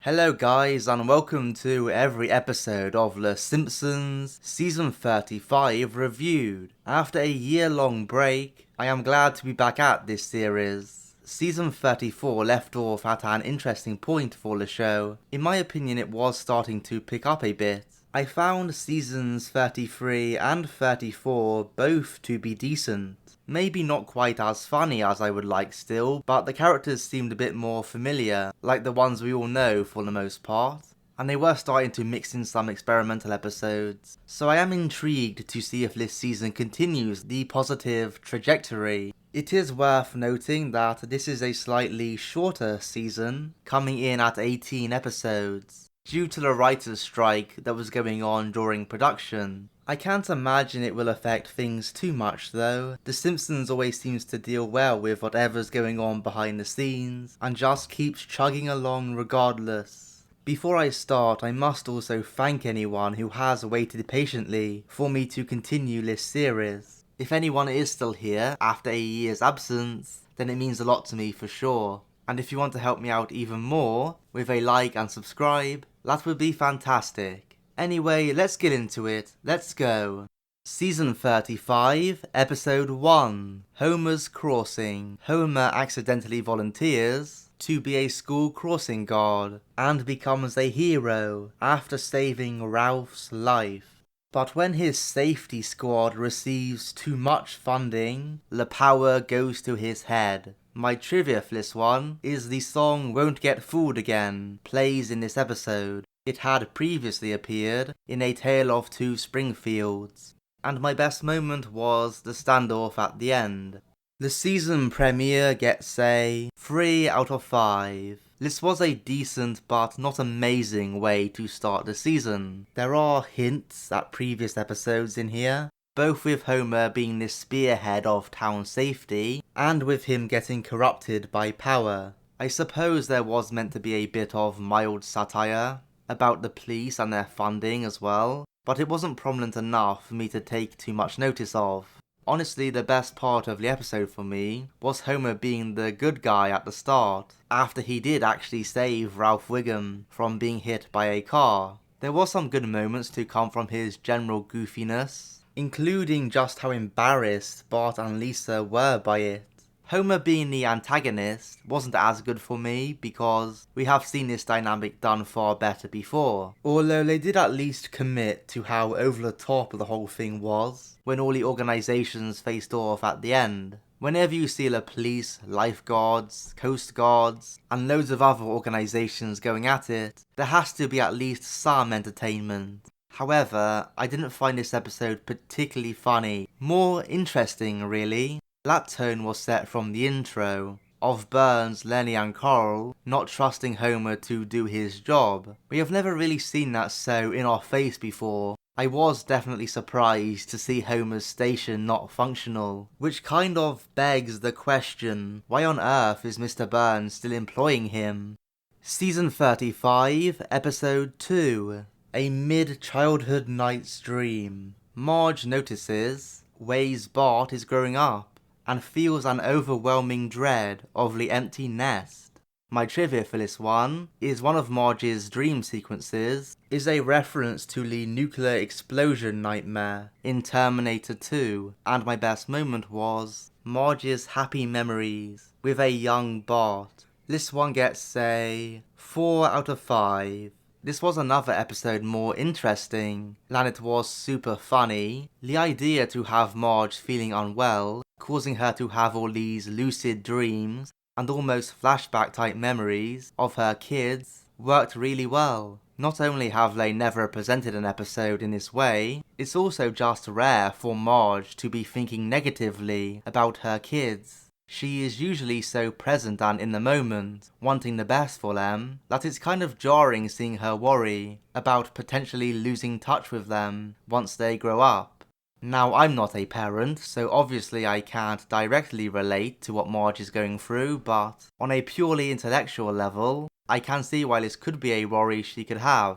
Hello guys and welcome to every episode of The Simpsons Season 35 reviewed. After a year-long break, I am glad to be back at this series. Season 34 left off at an interesting point for the show. In my opinion, it was starting to pick up a bit. I found seasons 33 and 34 both to be decent. Maybe not quite as funny as I would like still, but the characters seemed a bit more familiar, like the ones we all know for the most part. And they were starting to mix in some experimental episodes. So I am intrigued to see if this season continues the positive trajectory. It is worth noting that this is a slightly shorter season, coming in at 18 episodes, due to the writer's strike that was going on during production. I can't imagine it will affect things too much though. The Simpsons always seems to deal well with whatever's going on behind the scenes, and just keeps chugging along regardless. Before I start, I must also thank anyone who has waited patiently for me to continue this series. If anyone is still here after a year's absence, then it means a lot to me for sure. And if you want to help me out even more with a like and subscribe, that would be fantastic. Anyway, let's get into it. Let's go. Season 35, Episode 1, Homer's Crossing. Homer accidentally volunteers to be a school crossing guard and becomes a hero after saving Ralph's life. But when his safety squad receives too much funding, the power goes to his head. My trivia for this one is the song Won't Get Fooled Again plays in this episode. It had previously appeared in A Tale of Two Springfields, and my best moment was the standoff at the end. The season premiere gets a 3 out of 5. This was a decent but not amazing way to start the season. There are hints at previous episodes in here, both with Homer being the spearhead of town safety, and with him getting corrupted by power. I suppose there was meant to be a bit of mild satire about the police and their funding as well, but it wasn't prominent enough for me to take too much notice of. Honestly, the best part of the episode for me was Homer being the good guy at the start, after he did actually save Ralph Wiggum from being hit by a car. There was some good moments to come from his general goofiness, including just how embarrassed Bart and Lisa were by it. Homer being the antagonist wasn't as good for me because we have seen this dynamic done far better before, although they did at least commit to how over the top the whole thing was when all the organisations faced off at the end. Whenever you see the police, lifeguards, coast guards, and loads of other organisations going at it, there has to be at least some entertainment. However, I didn't find this episode particularly funny, more interesting really. That tone was set from the intro, of Burns, Lenny and Carl not trusting Homer to do his job. We have never really seen that so in our face before. I was definitely surprised to see Homer's station not functional, which kind of begs the question, why on earth is Mr. Burns still employing him? Season 35, Episode 2, A Mid-Childhood Night's Dream. Marge notices Way's Bart is growing up and feels an overwhelming dread of the empty nest. My trivia for this one is one of Marge's dream sequences is a reference to the nuclear explosion nightmare in Terminator 2, and my best moment was Marge's happy memories with a young Bart. This one gets a 4 out of 5. This was another episode more interesting than it was super funny. The idea to have Marge feeling unwell, causing her to have all these lucid dreams and almost flashback type memories of her kids worked really well. Not only have they never presented an episode in this way, it's also just rare for Marge to be thinking negatively about her kids. She is usually so present and in the moment, wanting the best for them, that it's kind of jarring seeing her worry about potentially losing touch with them once they grow up. Now, I'm not a parent, so obviously I can't directly relate to what Marge is going through, but on a purely intellectual level, I can see why this could be a worry she could have.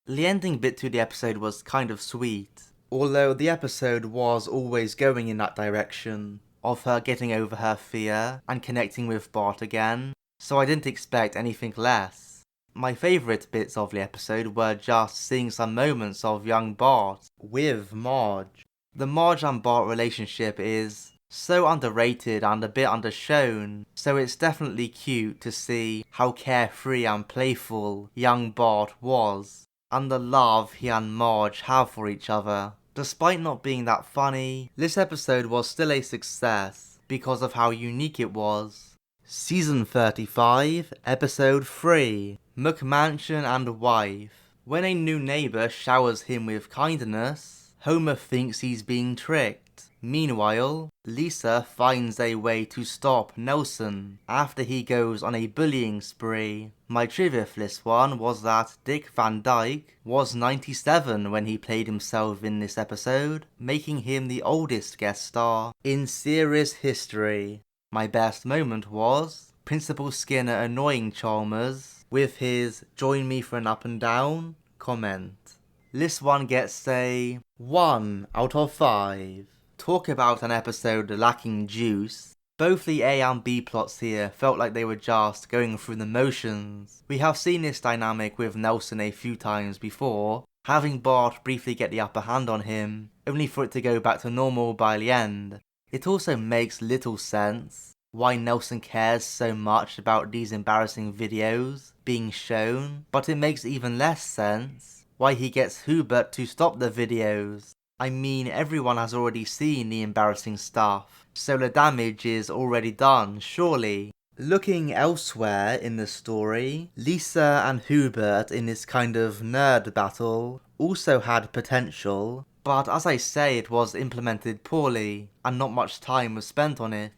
The ending bit to the episode was kind of sweet, although the episode was always going in that direction, of her getting over her fear and connecting with Bart again, so I didn't expect anything less. My favourite bits of the episode were just seeing some moments of young Bart with Marge. The Marge and Bart relationship is so underrated and a bit undershown, so it's definitely cute to see how carefree and playful young Bart was, and the love he and Marge have for each other. Despite not being that funny, this episode was still a success because of how unique it was. Season 35, Episode 3, McMansion and Wife. When a new neighbour showers him with kindness, Homer thinks he's being tricked. Meanwhile, Lisa finds a way to stop Nelson after he goes on a bullying spree. My trivia for this one was that Dick Van Dyke was 97 when he played himself in this episode, making him the oldest guest star in series history. My best moment was Principal Skinner annoying Chalmers with his "join me for an up and down" comment. This one gets a 1 out of 5. Talk about an episode lacking juice. Both the A and B plots here felt like they were just going through the motions. We have seen this dynamic with Nelson a few times before, having Bart briefly get the upper hand on him, only for it to go back to normal by the end. It also makes little sense why Nelson cares so much about these embarrassing videos being shown, but it makes even less sense why he gets Hubert to stop the videos. I mean, everyone has already seen the embarrassing stuff, so the damage is already done, surely. Looking elsewhere in the story, Lisa and Hubert in this kind of nerd battle also had potential, but as I say, it was implemented poorly, and not much time was spent on it.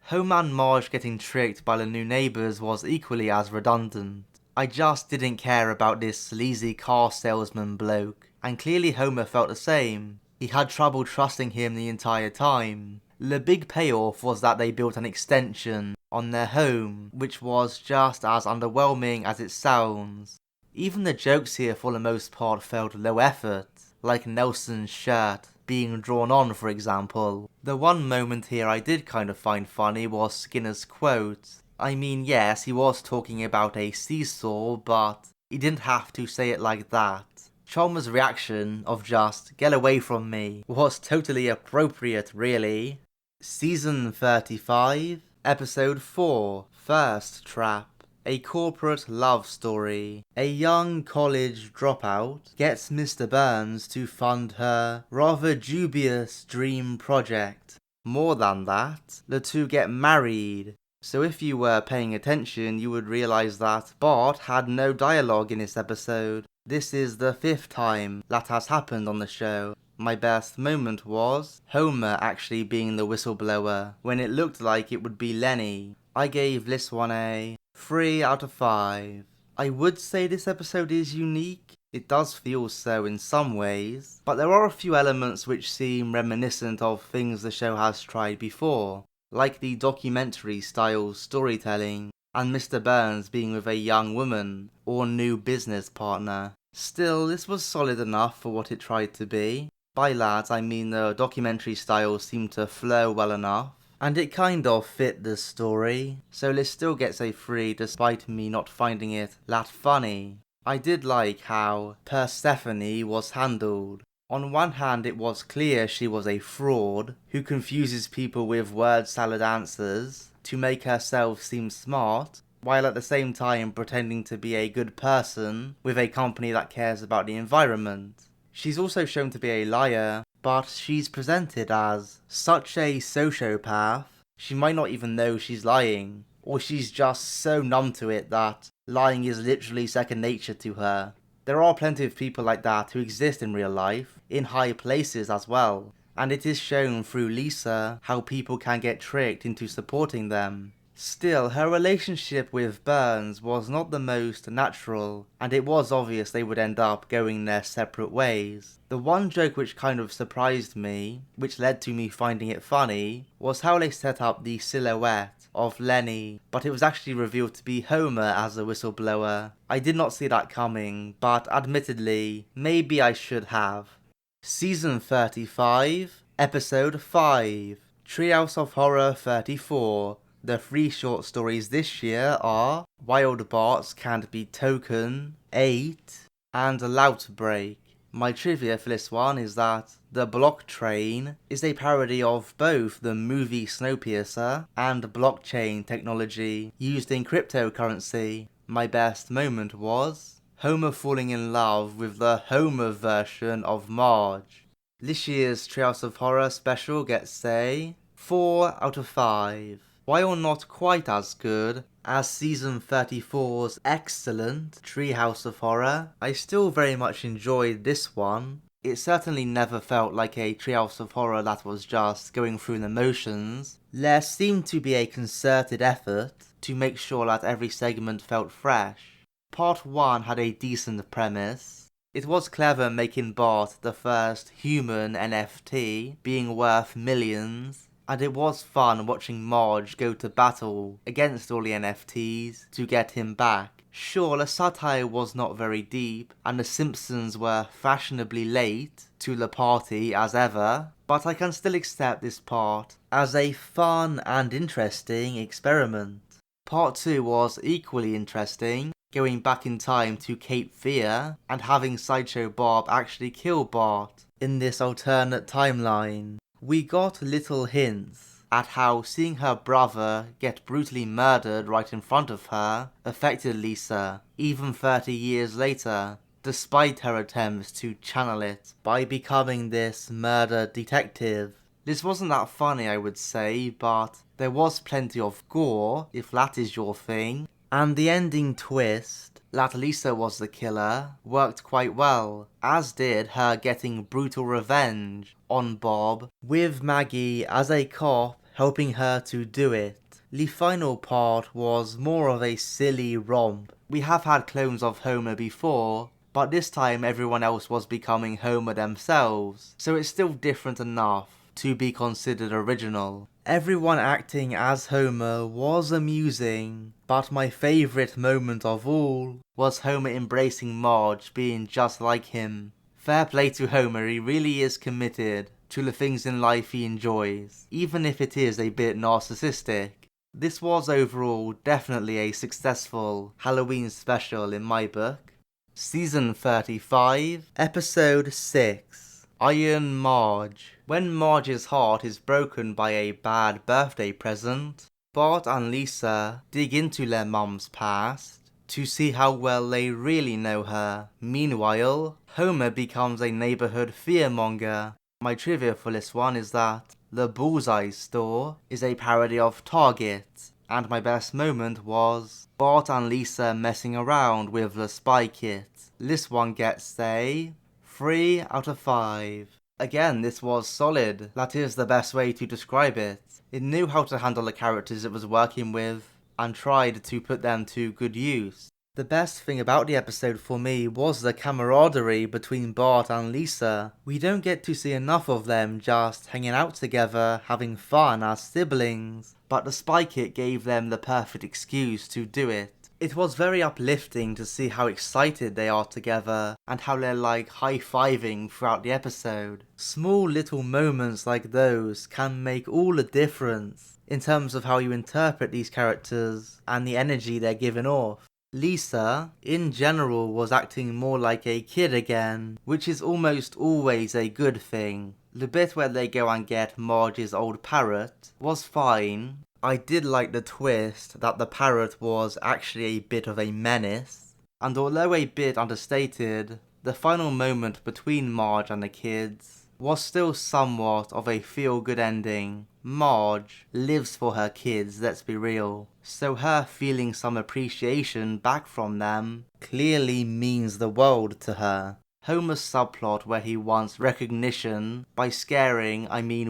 Homer and Marge getting tricked by the new neighbours was equally as redundant. I just didn't care about this sleazy car salesman bloke, and clearly Homer felt the same. He had trouble trusting him the entire time. The big payoff was that they built an extension on their home, which was just as underwhelming as it sounds. Even the jokes here for the most part felt low effort, like Nelson's shirt being drawn on, for example. The one moment here I did kind of find funny was Skinner's quote. I mean, yes, he was talking about a seesaw, but he didn't have to say it like that. Chalmers' reaction of just "get away from me" was totally appropriate, really. Season 35, Episode 4, First Trap. A corporate love story. A young college dropout gets Mr. Burns to fund her rather dubious dream project. More than that, the two get married. So if you were paying attention, you would realise that Bart had no dialogue in this episode. This is the 5th time that has happened on the show. My best moment was Homer actually being the whistleblower, when it looked like it would be Lenny. I gave this one a 3 out of 5. I would say this episode is unique. It does feel so in some ways, but there are a few elements which seem reminiscent of things the show has tried before, like the documentary style storytelling, and Mr. Burns being with a young woman or new business partner. Still, this was solid enough for what it tried to be. By that, I mean the documentary style seemed to flow well enough, and it kind of fit the story, so this still gets a 3 despite me not finding it that funny. I did like how Persephone was handled. On one hand, it was clear she was a fraud who confuses people with word salad answers to make herself seem smart, while at the same time pretending to be a good person with a company that cares about the environment. She's also shown to be a liar, but she's presented as such a sociopath, she might not even know she's lying, or she's just so numb to it that lying is literally second nature to her. There are plenty of people like that who exist in real life, in high places as well, and it is shown through Lisa how people can get tricked into supporting them. Still, her relationship with Burns was not the most natural, and it was obvious they would end up going their separate ways. The one joke which kind of surprised me, which led to me finding it funny, was how they set up the silhouette of Lenny, but it was actually revealed to be Homer as the whistleblower. I did not see that coming, but admittedly, maybe I should have. Season 35, Episode 5, Treehouse of Horror 34, The 3 short stories this year are Wild Bart's Can't Be Token, 8, and Loutbreak. My trivia for this one is that the blocktrain is a parody of both the movie Snowpiercer and blockchain technology used in cryptocurrency. My best moment was Homer falling in love with the Homer version of Marge. This year's Treehouse of Horror special gets a 4 out of 5. While not quite as good as Season 34's excellent Treehouse of Horror, I still very much enjoyed this one. It certainly never felt like a Treehouse of Horror that was just going through the motions. There seemed to be a concerted effort to make sure that every segment felt fresh. Part 1 had a decent premise. It was clever making Bart the first human NFT, being worth millions. And it was fun watching Marge go to battle against all the NFTs to get him back. Sure, the satire was not very deep, and the Simpsons were fashionably late to the party as ever, but I can still accept this part as a fun and interesting experiment. Part 2 was equally interesting, going back in time to Cape Fear and having Sideshow Bob actually kill Bart in this alternate timeline. We got little hints at how seeing her brother get brutally murdered right in front of her affected Lisa, even 30 years later, despite her attempts to channel it by becoming this murder detective. This wasn't that funny, I would say, but there was plenty of gore, if that is your thing, and the ending twist that Lisa was the killer worked quite well, as did her getting brutal revenge on Bob, with Maggie as a cop helping her to do it. The final part was more of a silly romp. We have had clones of Homer before, but this time everyone else was becoming Homer themselves, so it's still different enough to be considered original. Everyone acting as Homer was amusing, but my favourite moment of all was Homer embracing Marge being just like him. Fair play to Homer, he really is committed to the things in life he enjoys, even if it is a bit narcissistic. This was overall definitely a successful Halloween special in my book. Season 35, Episode 6, Iron Marge. When Marge's heart is broken by a bad birthday present, Bart and Lisa dig into their mum's past to see how well they really know her. Meanwhile, Homer becomes a neighborhood fearmonger. My trivia for this one is that the Bullseye store is a parody of Target, and my best moment was Bart and Lisa messing around with the spy kit. This one gets a 3 out of 5. Again, this was solid. That is the best way to describe it. It knew how to handle the characters it was working with, and tried to put them to good use. The best thing about the episode for me was the camaraderie between Bart and Lisa. We don't get to see enough of them just hanging out together, having fun as siblings, but the spy kit gave them the perfect excuse to do it. It was very uplifting to see how excited they are together, and how they're like high-fiving throughout the episode. Small little moments like those can make all the difference in terms of how you interpret these characters and the energy they're giving off. Lisa, in general, was acting more like a kid again, which is almost always a good thing. The bit where they go and get Marge's old parrot was fine. I did like the twist that the parrot was actually a bit of a menace, and although a bit understated, the final moment between Marge and the kids was still somewhat of a feel-good ending. Marge lives for her kids, let's be real, so her feeling some appreciation back from them clearly means the world to her. Homer's subplot where he wants recognition by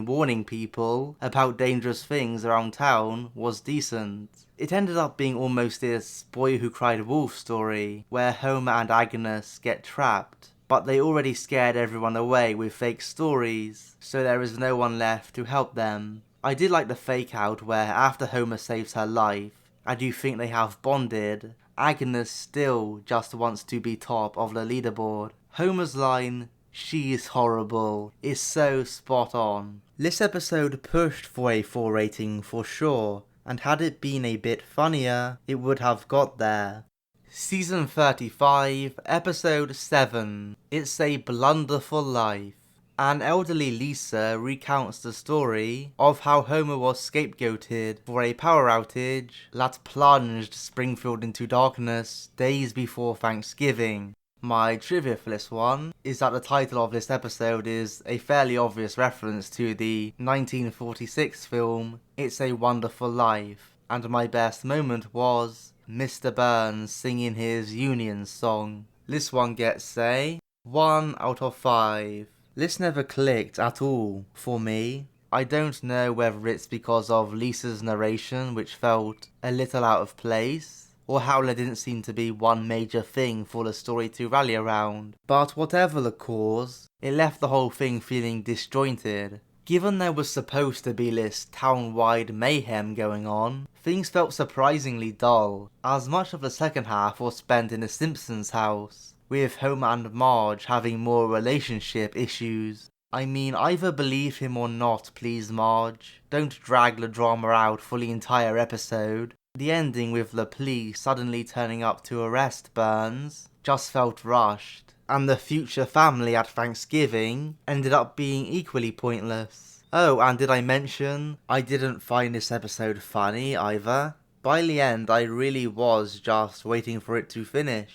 warning people about dangerous things around town was decent. It ended up being almost this Boy Who Cried Wolf story, where Homer and Agnes get trapped, but they already scared everyone away with fake stories, so there is no one left to help them. I did like the fake out where after Homer saves her life, and you think they have bonded, Agnes still just wants to be top of the leaderboard. Homer's line, "She's horrible," is so spot on. This episode pushed for a 4 rating for sure. and had it been a bit funnier, it would have got there. Season 35, Episode 7, It's a Blunderful Life. An elderly Lisa recounts the story of how Homer was scapegoated for a power outage that plunged Springfield into darkness days before Thanksgiving. My trivia for this one is that the title of this episode is a fairly obvious reference to the 1946 film It's a Wonderful Life, and my best moment was Mr. Burns singing his Union song. This one gets a 1 out of 5. This never clicked at all for me. I don't know whether it's because of Lisa's narration, which felt a little out of place, or how there didn't seem to be one major thing for the story to rally around. But whatever the cause, it left the whole thing feeling disjointed. Given there was supposed to be this town-wide mayhem going on, things felt surprisingly dull, as much of the second half was spent in the Simpsons house, with Homer and Marge having more relationship issues. I mean, either believe him or not, please Marge. Don't drag the drama out for the entire episode. The ending with the police suddenly turning up to arrest Burns just felt rushed, and the future family at Thanksgiving ended up being equally pointless. Oh, and did I mention, I didn't find this episode funny either. By the end, I really was just waiting for it to finish.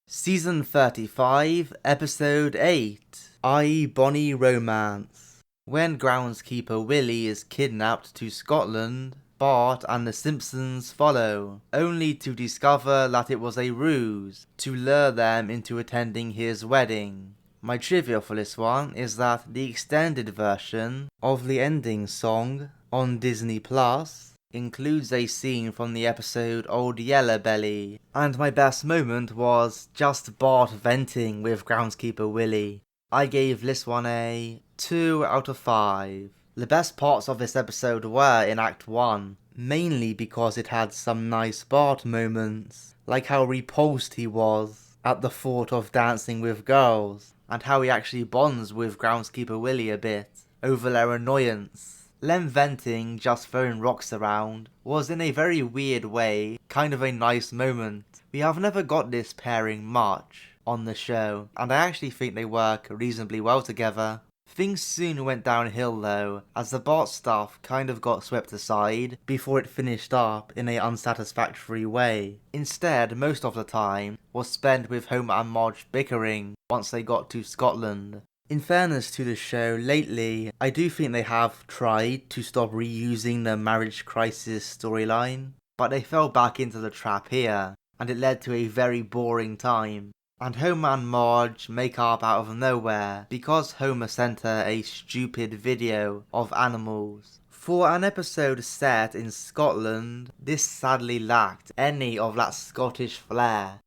Season 35, Episode 8, i.e. Bonny Romance. When groundskeeper Willie is kidnapped to Scotland, Bart and the Simpsons follow, only to discover that it was a ruse to lure them into attending his wedding. My trivia for this one is that the extended version of the ending song on Disney Plus includes a scene from the episode Old Yeller Belly, and my best moment was just Bart venting with groundskeeper Willie. I gave this one a 2 out of 5. The best parts of this episode were in Act 1, mainly because it had some nice Bart moments, like how repulsed he was at the thought of dancing with girls, and how he actually bonds with groundskeeper Willie a bit over their annoyance. Them venting, just throwing rocks around, was in a very weird way kind of a nice moment. We have never got this pairing much on the show, and I actually think they work reasonably well together. Things soon went downhill though, as the Bart stuff kind of got swept aside before it finished up in an unsatisfactory way. Instead, most of the time was spent with Homer and Marge bickering once they got to Scotland. In fairness to the show, lately, I do think they have tried to stop reusing the marriage crisis storyline, but they fell back into the trap here, and it led to a very boring time. And Homer and Marge make up out of nowhere because Homer sent her a stupid video of animals. For an episode set in Scotland, this sadly lacked any of that Scottish flair.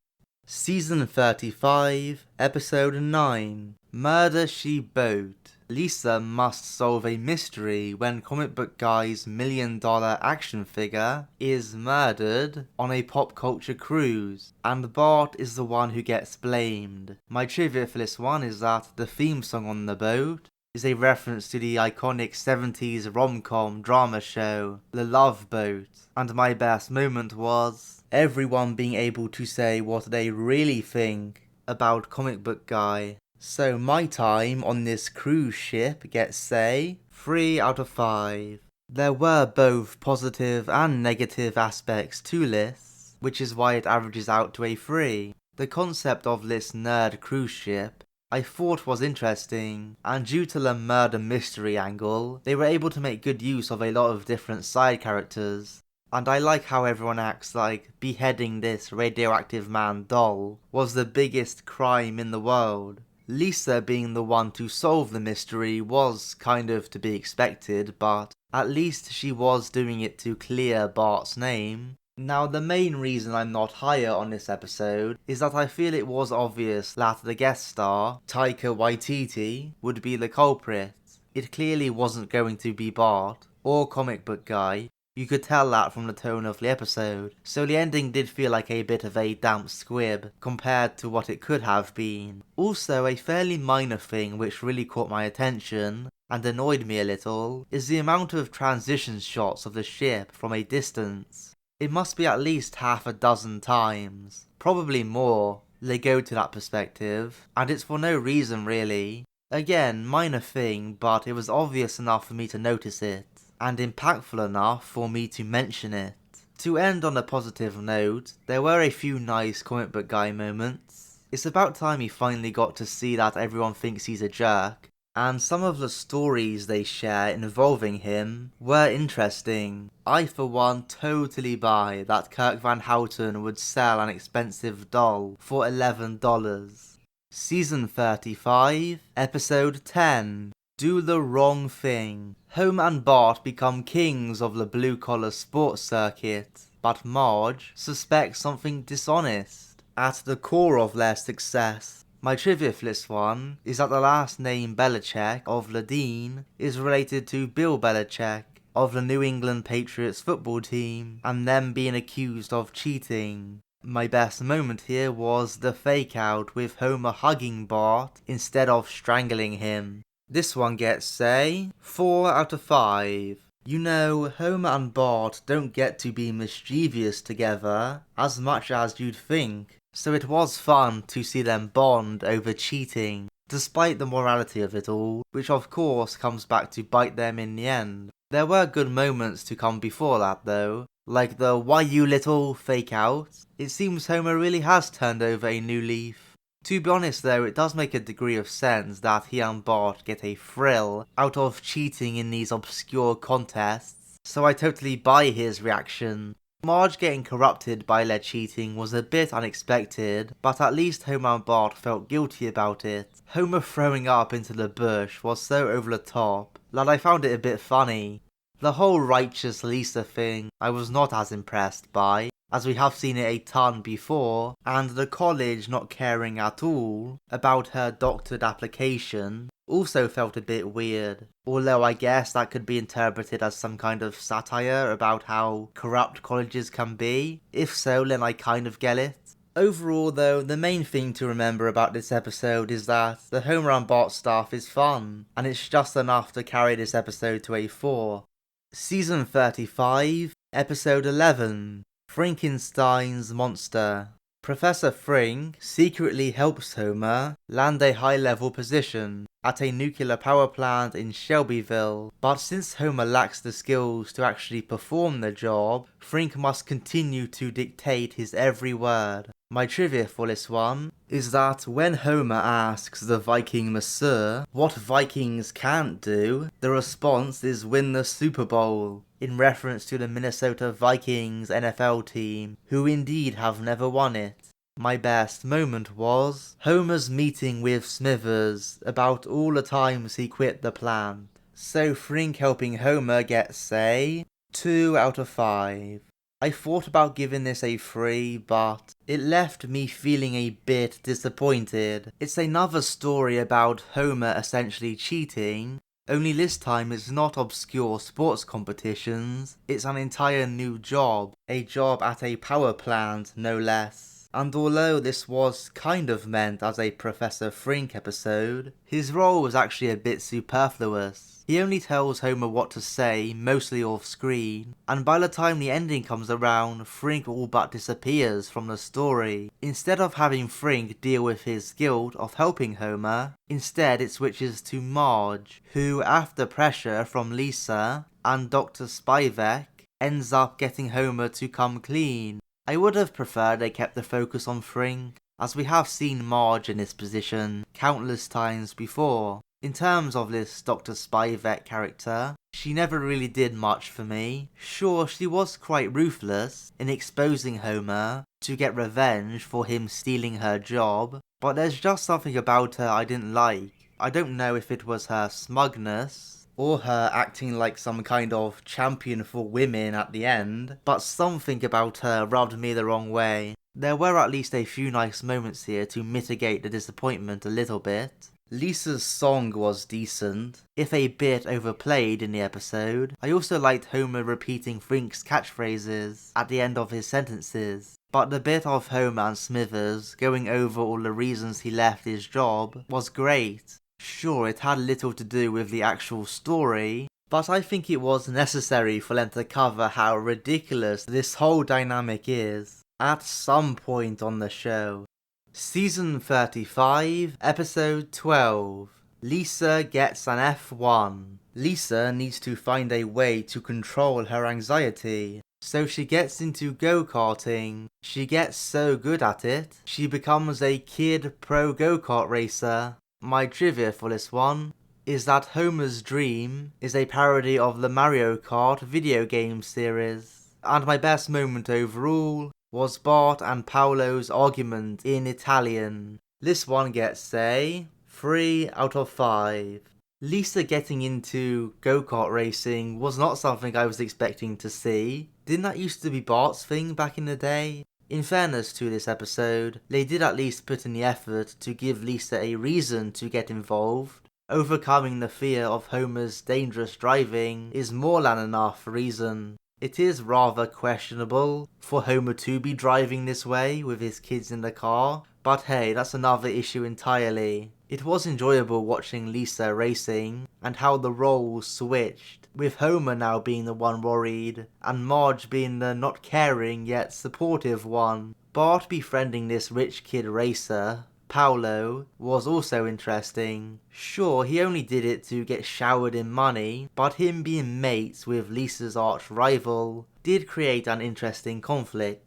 Season 35, Episode 9, Murder She Boat. Lisa must solve a mystery when comic book guy's $1 million action figure is murdered on a pop culture cruise, and Bart is the one who gets blamed. My trivia for this one is that the theme song on the boat is a reference to the iconic 70s rom-com drama show, The Love Boat, and my best moment was everyone being able to say what they really think about comic book guy. So my time on this cruise ship gets a 3 out of 5. There were both positive and negative aspects to this, which is why it averages out to a 3. The concept of this nerd cruise ship I thought was interesting, and due to the murder mystery angle, they were able to make good use of a lot of different side characters. And I like how everyone acts like beheading this radioactive man doll was the biggest crime in the world. Lisa being the one to solve the mystery was kind of to be expected, but at least she was doing it to clear Bart's name. Now the main reason I'm not higher on this episode is that I feel it was obvious that the guest star, Taika Waititi, would be the culprit. It clearly wasn't going to be Bart, or comic book guy. You could tell that from the tone of the episode, so the ending did feel like a bit of a damp squib compared to what it could have been. Also, a fairly minor thing which really caught my attention and annoyed me a little is the amount of transition shots of the ship from a distance. It must be at least half a dozen times, probably more, they go to that perspective, and it's for no reason really. Again, minor thing, but it was obvious enough for me to notice it, and impactful enough for me to mention it. To end on a positive note, there were a few nice comic book guy moments. It's about time he finally got to see that everyone thinks he's a jerk, and some of the stories they share involving him were interesting. I for one totally buy that Kirk Van Houten would sell an expensive doll for $11. Season 35, Episode 10, Do the Wrong Thing. Homer and Bart become kings of the blue-collar sports circuit, but Marge suspects something dishonest at the core of their success. My trivia for this one is that the last name Belichick of Ladine is related to Bill Belichick of the New England Patriots football team, and them being accused of cheating. My best moment here was the fake out with Homer hugging Bart instead of strangling him. This one gets, say, 4 out of 5. You know, Homer and Bart don't get to be mischievous together as much as you'd think, so it was fun to see them bond over cheating, despite the morality of it all, which of course comes back to bite them in the end. There were good moments to come before that though, like the "why you little" fake out. It seems Homer really has turned over a new leaf. To be honest though, it does make a degree of sense that he and Bart get a thrill out of cheating in these obscure contests, so I totally buy his reaction. Marge getting corrupted by their cheating was a bit unexpected, but at least Homer and Bart felt guilty about it. Homer throwing up into the bush was so over the top that I found it a bit funny. The whole righteous Lisa thing I was not as impressed by, as we have seen it a ton before, and the college not caring at all about her doctored application also felt a bit weird, although I guess that could be interpreted as some kind of satire about how corrupt colleges can be. If so, then I kind of get it. Overall though, the main thing to remember about this episode is that the Homer and Bart stuff is fun, and it's just enough to carry this episode to a 4. Season 35, Episode 11, Frinkenstein's Monster. Professor Frink secretly helps Homer land a high-level position at a nuclear power plant in Shelbyville, but since Homer lacks the skills to actually perform the job, Frink must continue to dictate his every word. My trivia for this one is that when Homer asks the Viking Masseur what Vikings can't do, the response is win the Super Bowl, in reference to the Minnesota Vikings NFL team, who indeed have never won it. My best moment was Homer's meeting with Smithers about all the times he quit the plant. So Frink helping Homer gets, say, 2 out of 5. I thought about giving this a 3, but it left me feeling a bit disappointed. It's another story about Homer essentially cheating, only this time it's not obscure sports competitions, it's an entire new job, a job at a power plant no less. And although this was kind of meant as a Professor Frink episode, his role was actually a bit superfluous. He only tells Homer what to say, mostly off screen, and by the time the ending comes around, Frink all but disappears from the story. Instead of having Frink deal with his guilt of helping Homer, instead it switches to Marge, who, after pressure from Lisa and Dr. Spivak, ends up getting Homer to come clean. I would have preferred they kept the focus on Frink, as we have seen Marge in this position countless times before. In terms of this Dr. Spivak character, she never really did much for me. Sure, she was quite ruthless in exposing Homer to get revenge for him stealing her job, but there's just something about her I didn't like. I don't know if it was her smugness, or her acting like some kind of champion for women at the end, but something about her rubbed me the wrong way. There were at least a few nice moments here to mitigate the disappointment a little bit. Lisa's song was decent, if a bit overplayed in the episode. I also liked Homer repeating Frink's catchphrases at the end of his sentences, but the bit of Homer and Smithers going over all the reasons he left his job was great. Sure, it had little to do with the actual story, but I think it was necessary for them to cover how ridiculous this whole dynamic is at some point on the show. Season 35, Episode 12. Lisa gets an F1. Lisa needs to find a way to control her anxiety, so she gets into go-karting. She gets so good at it, she becomes a kid pro go-kart racer. My trivia for this one is that Homer's Dream is a parody of the Mario Kart video game series. And my best moment overall was Bart and Paolo's argument in Italian. This one gets a 3 out of 5. Lisa getting into go-kart racing was not something I was expecting to see. Didn't that used to be Bart's thing back in the day? In fairness to this episode, they did at least put in the effort to give Lisa a reason to get involved. Overcoming the fear of Homer's dangerous driving is more than enough reason. It is rather questionable for Homer to be driving this way with his kids in the car, but hey, that's another issue entirely. It was enjoyable watching Lisa racing, and how the roles switched, with Homer now being the one worried, and Marge being the not caring yet supportive one. Bart befriending this rich kid racer, Paolo, was also interesting. Sure, he only did it to get showered in money, but him being mates with Lisa's arch rival did create an interesting conflict.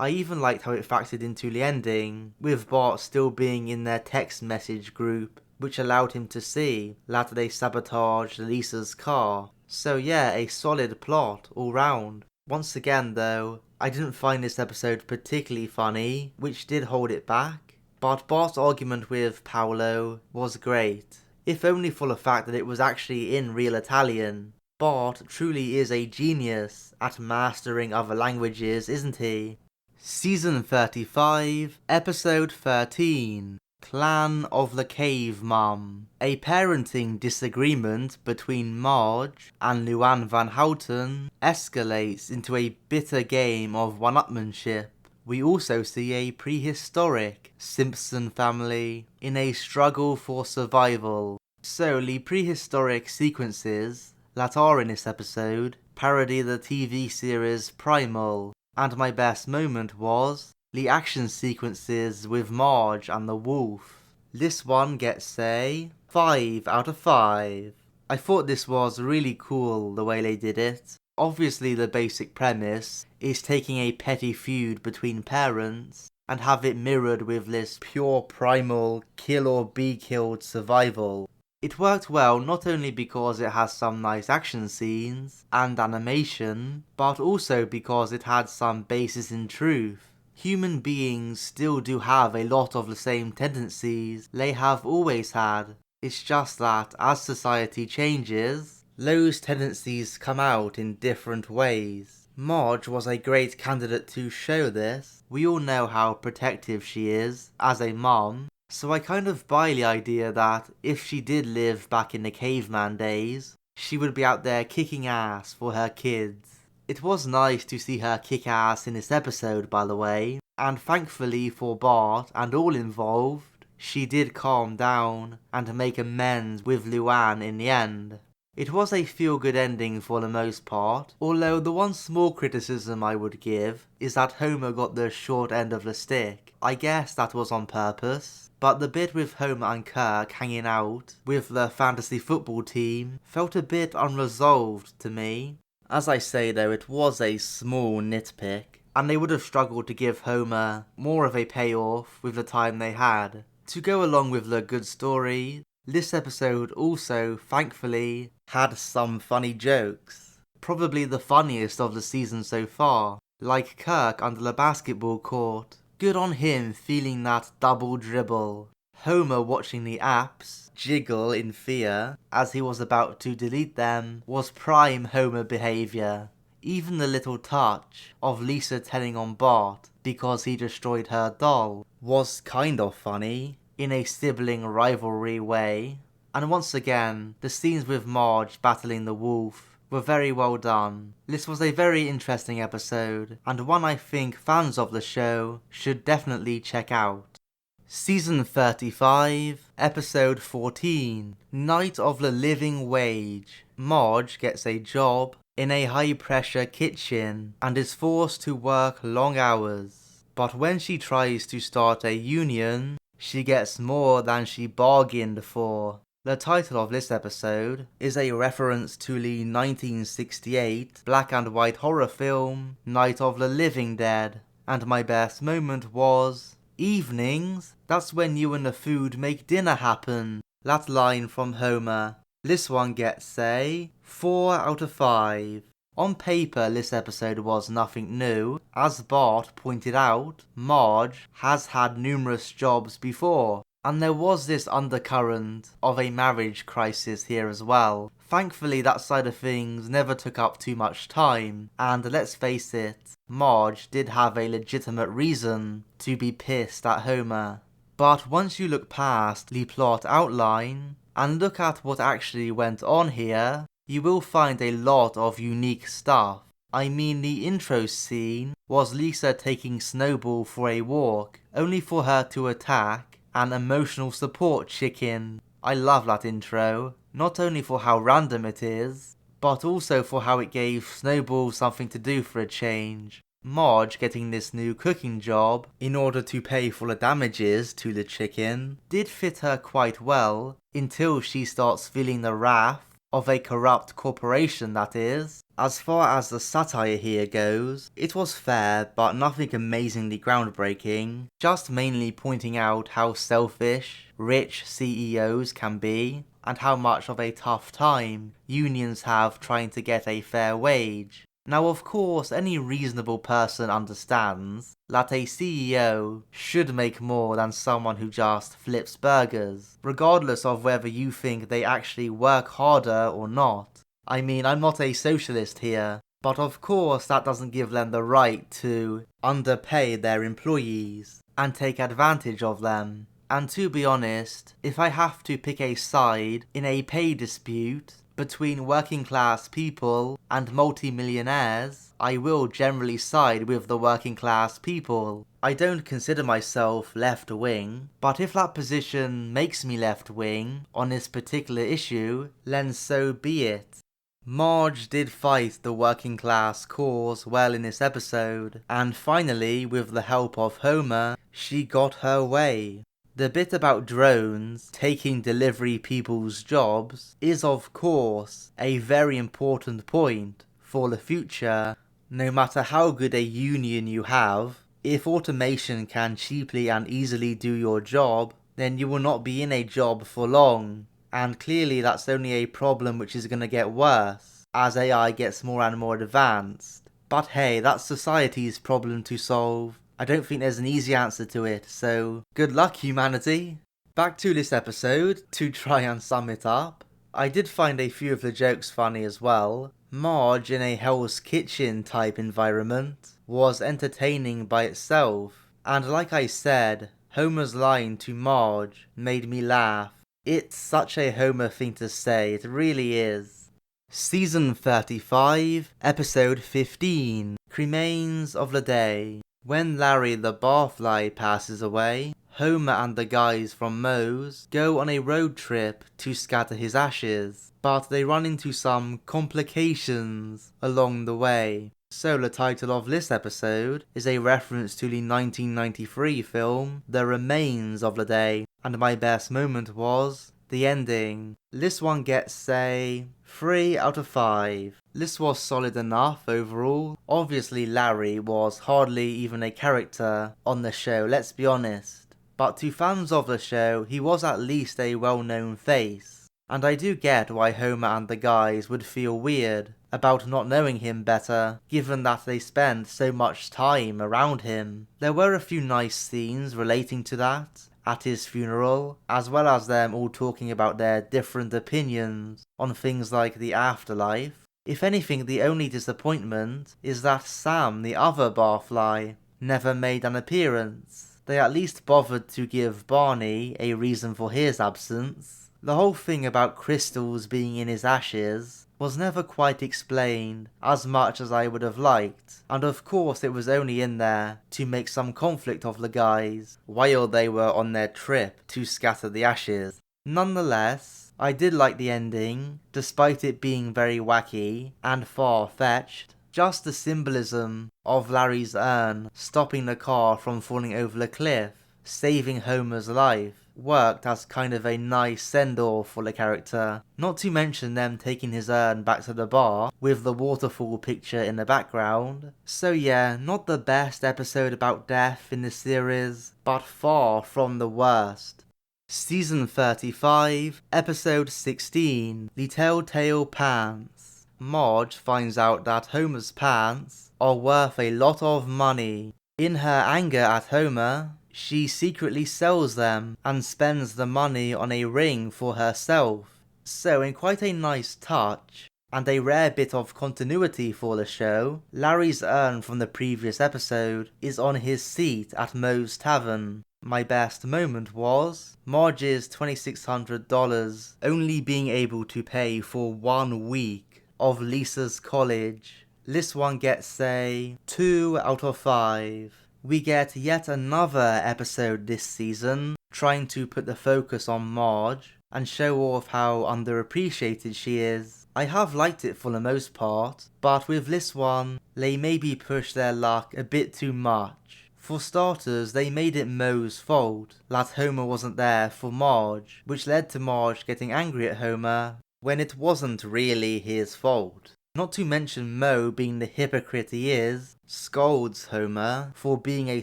I even liked how it factored into the ending, with Bart still being in their text message group, which allowed him to see that they sabotaged Lisa's car. So yeah, a solid plot all round. Once again though, I didn't find this episode particularly funny, which did hold it back, but Bart's argument with Paolo was great, if only for the fact that it was actually in real Italian. Bart truly is a genius at mastering other languages, isn't he? Season 35, Episode 13, Clan of the Cave Mum. A parenting disagreement between Marge and Luann Van Houten escalates into a bitter game of one-upmanship. We also see a prehistoric Simpson family in a struggle for survival. So the prehistoric sequences that are in this episode parody the TV series Primal. And my best moment was the action sequences with Marge and the wolf. This one gets a 5 out of 5. I thought this was really cool the way they did it. Obviously the basic premise is taking a petty feud between parents and have it mirrored with this pure primal kill or be killed survival. It worked well not only because it has some nice action scenes and animation, but also because it had some basis in truth. Human beings still do have a lot of the same tendencies they have always had. It's just that as society changes, those tendencies come out in different ways. Marge was a great candidate to show this. We all know how protective she is as a mum. So I kind of buy the idea that if she did live back in the caveman days, she would be out there kicking ass for her kids. It was nice to see her kick ass in this episode, by the way, and thankfully for Bart and all involved, she did calm down and make amends with Luann in the end. It was a feel-good ending for the most part, although the one small criticism I would give is that Homer got the short end of the stick. I guess that was on purpose, but the bit with Homer and Kirk hanging out with the fantasy football team felt a bit unresolved to me. As I say though, it was a small nitpick, and they would have struggled to give Homer more of a payoff with the time they had. To go along with the good story, this episode also, thankfully, had some funny jokes. Probably the funniest of the season so far, like Kirk under the basketball court. Good on him feeling that double dribble. Homer watching the apps jiggle in fear as he was about to delete them was prime Homer behaviour. Even the little touch of Lisa telling on Bart because he destroyed her doll was kind of funny, in a sibling rivalry way. And once again, the scenes with Marge battling the wolf were very well done. This was a very interesting episode, and one I think fans of the show should definitely check out. Season 35, Episode 14, Night of the Living Wage. Marge gets a job in a high-pressure kitchen and is forced to work long hours. But when she tries to start a union, she gets more than she bargained for. The title of this episode is a reference to the 1968 black and white horror film Night of the Living Dead. And my best moment was, "Evenings, that's when you and the food make dinner happen." That line from Homer. This one gets a 4 out of 5. On paper, this episode was nothing new. As Bart pointed out, Marge has had numerous jobs before, and there was this undercurrent of a marriage crisis here as well. Thankfully, that side of things never took up too much time, and let's face it, Marge did have a legitimate reason to be pissed at Homer. But once you look past the plot outline and look at what actually went on here, you will find a lot of unique stuff. I mean, the intro scene was Lisa taking Snowball for a walk, only for her to attack an emotional support chicken. I love that intro, not only for how random it is, but also for how it gave Snowball something to do for a change. Marge getting this new cooking job in order to pay for the damages to the chicken did fit her quite well, until she starts feeling the wrath of a corrupt corporation, that is. As far as the satire here goes, it was fair but nothing amazingly groundbreaking, just mainly pointing out how selfish rich CEOs can be and how much of a tough time unions have trying to get a fair wage. Now, of course, any reasonable person understands that a CEO should make more than someone who just flips burgers, regardless of whether you think they actually work harder or not. I mean, I'm not a socialist here, but of course that doesn't give them the right to underpay their employees and take advantage of them. And to be honest, if I have to pick a side in a pay dispute between working class people and multi-millionaires, I will generally side with the working class people. I don't consider myself left-wing, but if that position makes me left-wing on this particular issue, then so be it. Marge did fight the working class cause well in this episode, and finally, with the help of Homer, she got her way. The bit about drones taking delivery people's jobs is of course a very important point for the future. No matter how good a union you have, if automation can cheaply and easily do your job, then you will not be in a job for long. And clearly that's only a problem which is going to get worse as AI gets more and more advanced. But hey, that's society's problem to solve. I don't think there's an easy answer to it, so good luck, humanity. Back to this episode, to try and sum it up. I did find a few of the jokes funny as well. Marge in a Hell's Kitchen type environment was entertaining by itself, and like I said, Homer's line to Marge made me laugh. It's such a Homer thing to say, it really is. Season 35, Episode 15, Cremains of the Day. When Larry the barfly passes away, Homer and the guys from Moe's go on a road trip to scatter his ashes, but they run into some complications along the way. So the title of this episode is a reference to the 1993 film The Remains of the Day, and my best moment was the ending. This one gets a 3 out of 5. This was solid enough overall. Obviously Larry was hardly even a character on the show, let's be honest. But to fans of the show, he was at least a well-known face. And I do get why Homer and the guys would feel weird about not knowing him better, given that they spend so much time around him. There were a few nice scenes relating to that at his funeral, as well as them all talking about their different opinions on things like the afterlife. If anything, the only disappointment is that Sam, the other barfly, never made an appearance. They at least bothered to give Barney a reason for his absence. The whole thing about crystals being in his ashes was never quite explained as much as I would have liked, and of course it was only in there to make some conflict of the guys while they were on their trip to scatter the ashes. Nonetheless, I did like the ending, despite it being very wacky and far-fetched. Just the symbolism of Larry's urn stopping the car from falling over the cliff, saving Homer's life, worked as kind of a nice send-off for the character. Not to mention them taking his urn back to the bar with the waterfall picture in the background. So yeah, not the best episode about death in the series, but far from the worst. Season 35, Episode 16, The Telltale Pants. Marge finds out that Homer's pants are worth a lot of money. In her anger at Homer, she secretly sells them and spends the money on a ring for herself. So in quite a nice touch, and a rare bit of continuity for the show, Larry's urn from the previous episode is on his seat at Moe's Tavern. My best moment was Marge's $2,600 only being able to pay for 1 week of Lisa's college. This one gets a 2 out of 5. We get yet another episode this season trying to put the focus on Marge and show off how underappreciated she is. I have liked it for the most part, but with this one, they maybe pushed their luck a bit too much. For starters, they made it Moe's fault that Homer wasn't there for Marge, which led to Marge getting angry at Homer when it wasn't really his fault. Not to mention Moe, being the hypocrite he is, scolds Homer for being a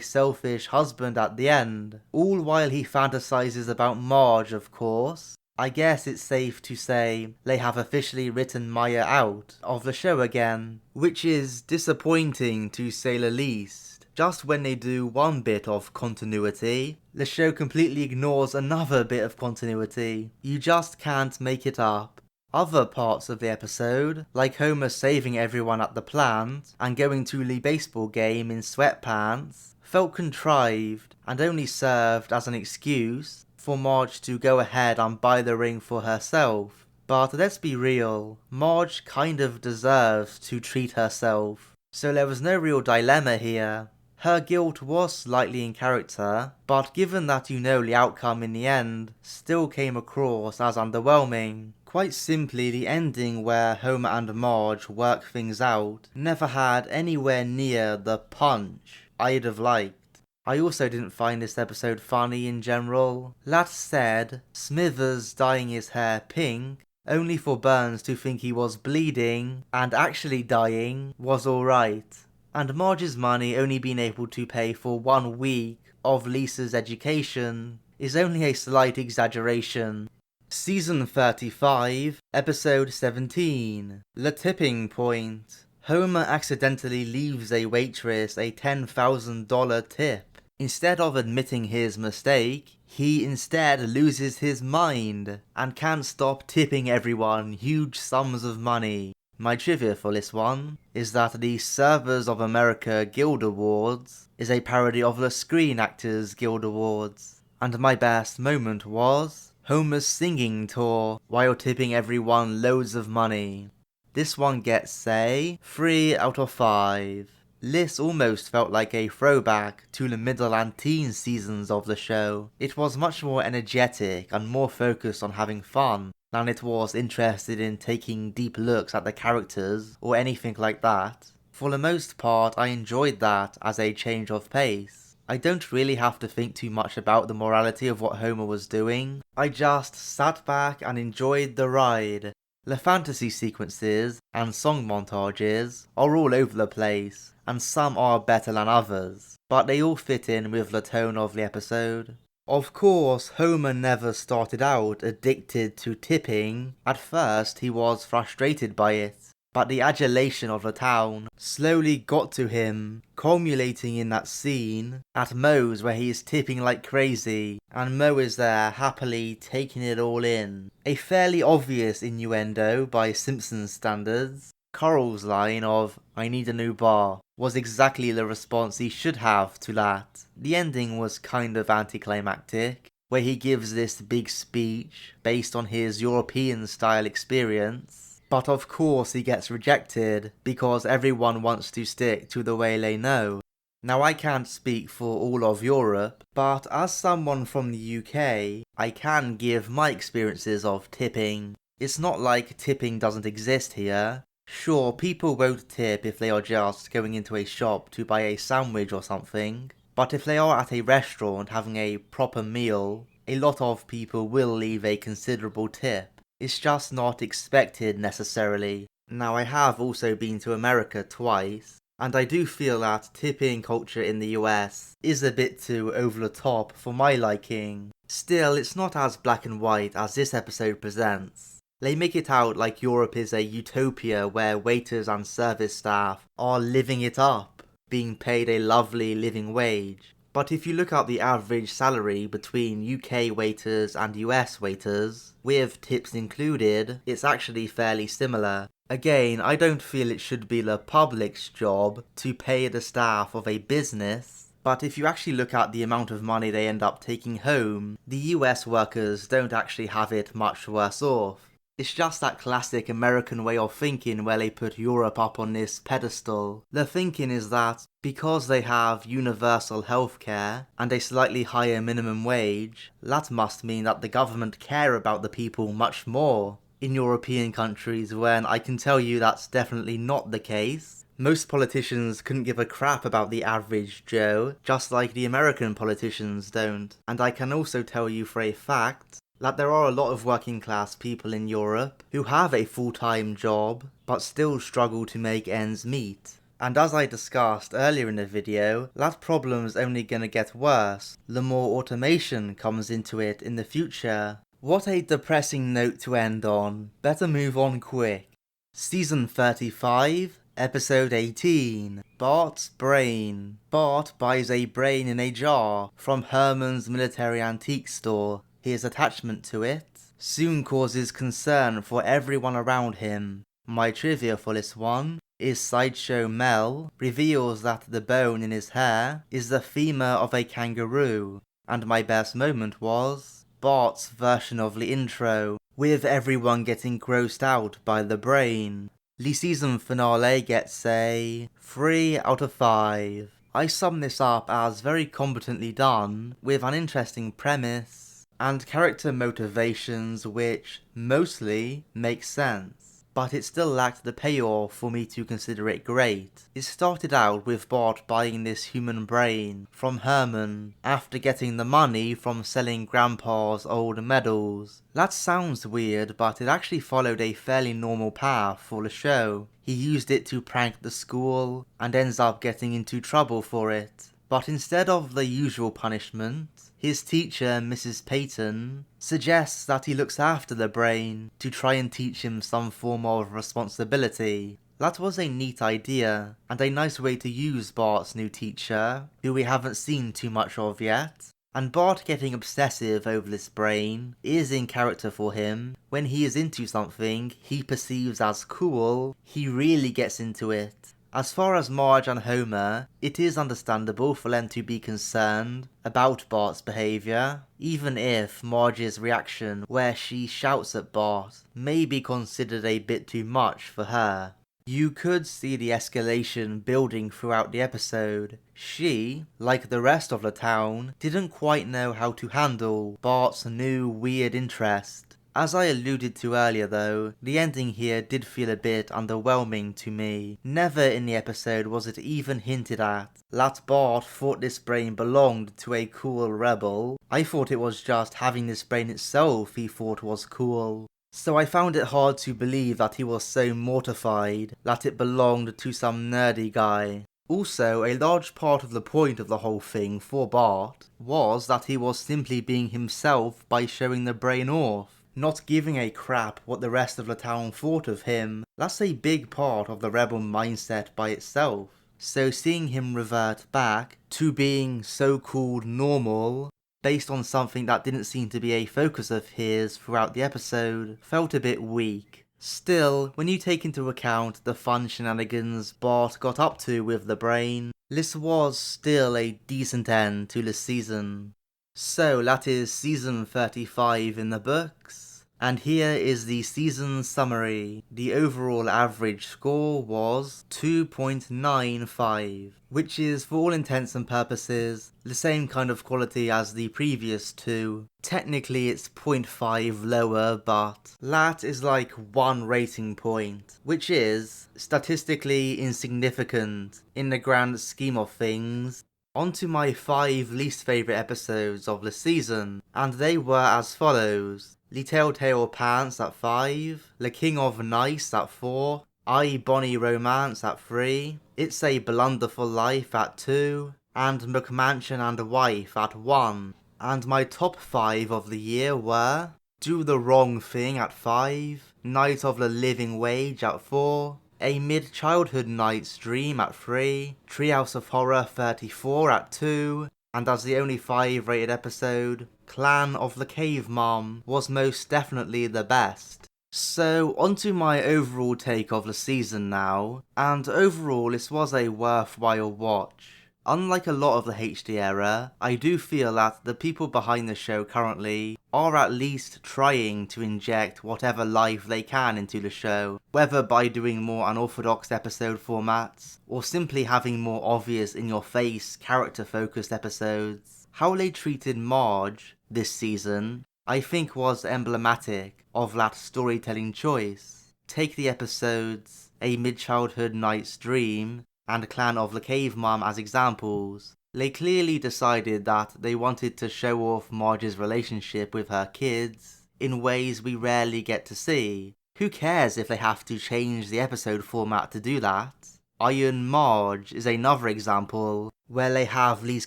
selfish husband at the end, all while he fantasizes about Marge, of course. I guess it's safe to say they have officially written Maya out of the show again, which is disappointing to say the least. Just when they do one bit of continuity, the show completely ignores another bit of continuity. You just can't make it up. Other parts of the episode, like Homer saving everyone at the plant and going to the baseball game in sweatpants, felt contrived and only served as an excuse for Marge to go ahead and buy the ring for herself. But let's be real, Marge kind of deserves to treat herself, so there was no real dilemma here. Her guilt was slightly in character, but given that you know the outcome in the end, still came across as underwhelming. Quite simply, the ending where Homer and Marge work things out never had anywhere near the punch I'd have liked. I also didn't find this episode funny in general. That said, Smithers dyeing his hair pink only for Burns to think he was bleeding and actually dying was alright. And Marge's money only being able to pay for 1 week of Lisa's education is only a slight exaggeration. Season 35, Episode 17, The Tipping Point. Homer accidentally leaves a waitress a $10,000 tip. Instead of admitting his mistake, he instead loses his mind and can't stop tipping everyone huge sums of money. My trivia for this one is that the Servers of America Guild Awards is a parody of the Screen Actors Guild Awards. And my best moment was Homer's singing tour while tipping everyone loads of money. This one gets a 3 out of 5. This almost felt like a throwback to the middle and teen seasons of the show. It was much more energetic and more focused on having fun than it was interested in taking deep looks at the characters or anything like that. For the most part, I enjoyed that as a change of pace. I don't really have to think too much about the morality of what Homer was doing. I just sat back and enjoyed the ride. The fantasy sequences and song montages are all over the place, and some are better than others, but they all fit in with the tone of the episode. Of course, Homer never started out addicted to tipping. At first, he was frustrated by it, but the adulation of the town slowly got to him, culminating in that scene at Moe's where he is tipping like crazy, and Moe is there happily taking it all in. A fairly obvious innuendo by Simpsons standards. Carl's line of, "I need a new bar," was exactly the response he should have to that. The ending was kind of anticlimactic, where he gives this big speech based on his European style experience. But of course he gets rejected because everyone wants to stick to the way they know. Now I can't speak for all of Europe, but as someone from the UK, I can give my experiences of tipping. It's not like tipping doesn't exist here. Sure, people won't tip if they are just going into a shop to buy a sandwich or something, but if they are at a restaurant having a proper meal, a lot of people will leave a considerable tip. It's just not expected necessarily. Now I have also been to America twice, and I do feel that tipping culture in the US is a bit too over the top for my liking. Still, it's not as black and white as this episode presents. They make it out like Europe is a utopia where waiters and service staff are living it up, being paid a lovely living wage. But if you look at the average salary between UK waiters and US waiters, with tips included, it's actually fairly similar. Again, I don't feel it should be the public's job to pay the staff of a business, but if you actually look at the amount of money they end up taking home, the US workers don't actually have it much worse off. It's just that classic American way of thinking where they put Europe up on this pedestal. The thinking is that because they have universal healthcare and a slightly higher minimum wage, that must mean that the government care about the people much more. In European countries, when I can tell you that's definitely not the case. Most politicians couldn't give a crap about the average Joe, just like the American politicians don't. And I can also tell you for a fact that there are a lot of working class people in Europe who have a full-time job, but still struggle to make ends meet. And as I discussed earlier in the video, that problem's only gonna get worse the more automation comes into it in the future. What a depressing note to end on. Better move on quick. Season 35, Episode 18, Bart's Brain. Bart buys a brain in a jar from Herman's military antique store. His attachment to it soon causes concern for everyone around him. My trivia for this one is Sideshow Mel reveals that the bone in his hair is the femur of a kangaroo, and my best moment was Bart's version of the intro, with everyone getting grossed out by the brain. The season finale gets a 3 out of 5. I sum this up as very competently done, with an interesting premise, and character motivations which mostly make sense. But it still lacked the payoff for me to consider it great. It started out with Bart buying this human brain from Herman after getting the money from selling Grandpa's old medals. That sounds weird, but it actually followed a fairly normal path for the show. He used it to prank the school and ends up getting into trouble for it. But instead of the usual punishment, his teacher, Mrs. Peyton, suggests that he looks after the brain to try and teach him some form of responsibility. That was a neat idea, and a nice way to use Bart's new teacher, who we haven't seen too much of yet. And Bart getting obsessive over this brain is in character for him. When he is into something he perceives as cool, he really gets into it. As far as Marge and Homer, it is understandable for them to be concerned about Bart's behaviour, even if Marge's reaction where she shouts at Bart may be considered a bit too much for her. You could see the escalation building throughout the episode. She, like the rest of the town, didn't quite know how to handle Bart's new weird interest. As I alluded to earlier though, the ending here did feel a bit underwhelming to me. Never in the episode was it even hinted at that Bart thought this brain belonged to a cool rebel. I thought it was just having this brain itself he thought was cool. So I found it hard to believe that he was so mortified that it belonged to some nerdy guy. Also, a large part of the point of the whole thing for Bart was that he was simply being himself by showing the brain off. Not giving a crap what the rest of the town thought of him. That's a big part of the rebel mindset by itself. So seeing him revert back to being so-called normal, based on something that didn't seem to be a focus of his throughout the episode, felt a bit weak. Still, when you take into account the fun shenanigans Bart got up to with the brain, this was still a decent end to the season. So that is season 35 in the books, and here is the season summary. The overall average score was 2.95, which is for all intents and purposes the same kind of quality as the previous two. Technically it's 0.5 lower, but that is like one rating point, which is statistically insignificant in the grand scheme of things. On to my 5 least favourite episodes of the season, and they were as follows: The Telltale Pants at 5, The King of Nice at 4, Bonny Romance at 3, It's a Blunderful Life at 2, and McMansion and Wife at 1. And my top 5 of the year were Do the Wrong Thing at 5, Night of the Living Wage at 4, A Mid-Childhood Night's Dream at 3, Treehouse of Horror 34 at 2, and as the only 5 rated episode, Clan of the Cave Mom was most definitely the best. So onto my overall take of the season now, and overall this was a worthwhile watch. Unlike a lot of the HD era, I do feel that the people behind the show currently are at least trying to inject whatever life they can into the show, whether by doing more unorthodox episode formats, or simply having more obvious in-your-face character-focused episodes. How they treated Marge this season, I think, was emblematic of that storytelling choice. Take the episodes A Mid-Childhood Night's Dream and Clan of the Cave Mom as examples. They clearly decided that they wanted to show off Marge's relationship with her kids in ways we rarely get to see. Who cares if they have to change the episode format to do that? Iron Marge is another example where they have these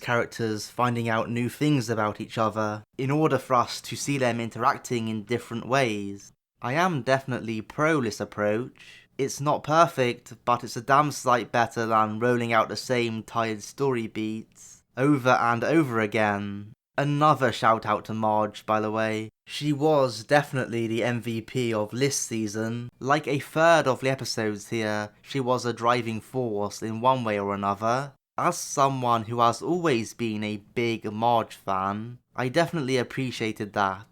characters finding out new things about each other in order for us to see them interacting in different ways. I am definitely pro this approach. It's not perfect, but it's a damn sight better than rolling out the same tired story beats over and over again. Another shout out to Marge, by the way. She was definitely the MVP of this season. Like a third of the episodes here, she was a driving force in one way or another. As someone who has always been a big Marge fan, I definitely appreciated that.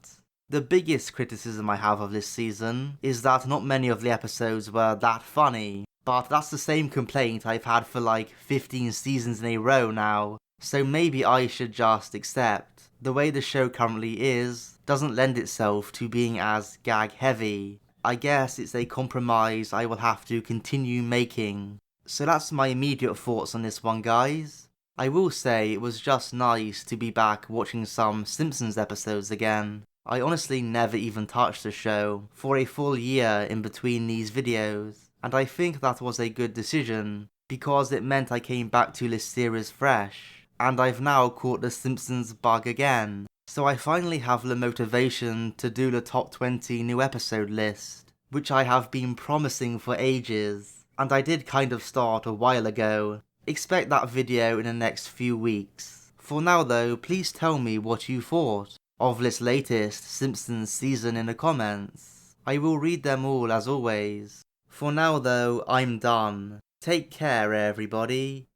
The biggest criticism I have of this season is that not many of the episodes were that funny, but that's the same complaint I've had for like 15 seasons in a row now, so maybe I should just accept the way the show currently is doesn't lend itself to being as gag heavy. I guess it's a compromise I will have to continue making. So that's my immediate thoughts on this one, guys. I will say it was just nice to be back watching some Simpsons episodes again. I honestly never even touched the show for a full year in between these videos, and I think that was a good decision, because it meant I came back to this series fresh, and I've now caught the Simpsons bug again, so I finally have the motivation to do the top 20 new episode list, which I have been promising for ages, and I did kind of start a while ago. Expect that video in the next few weeks. For now though, please tell me what you thought of this latest Simpsons season in the comments. I will read them all as always. For now though, I'm done. Take care everybody.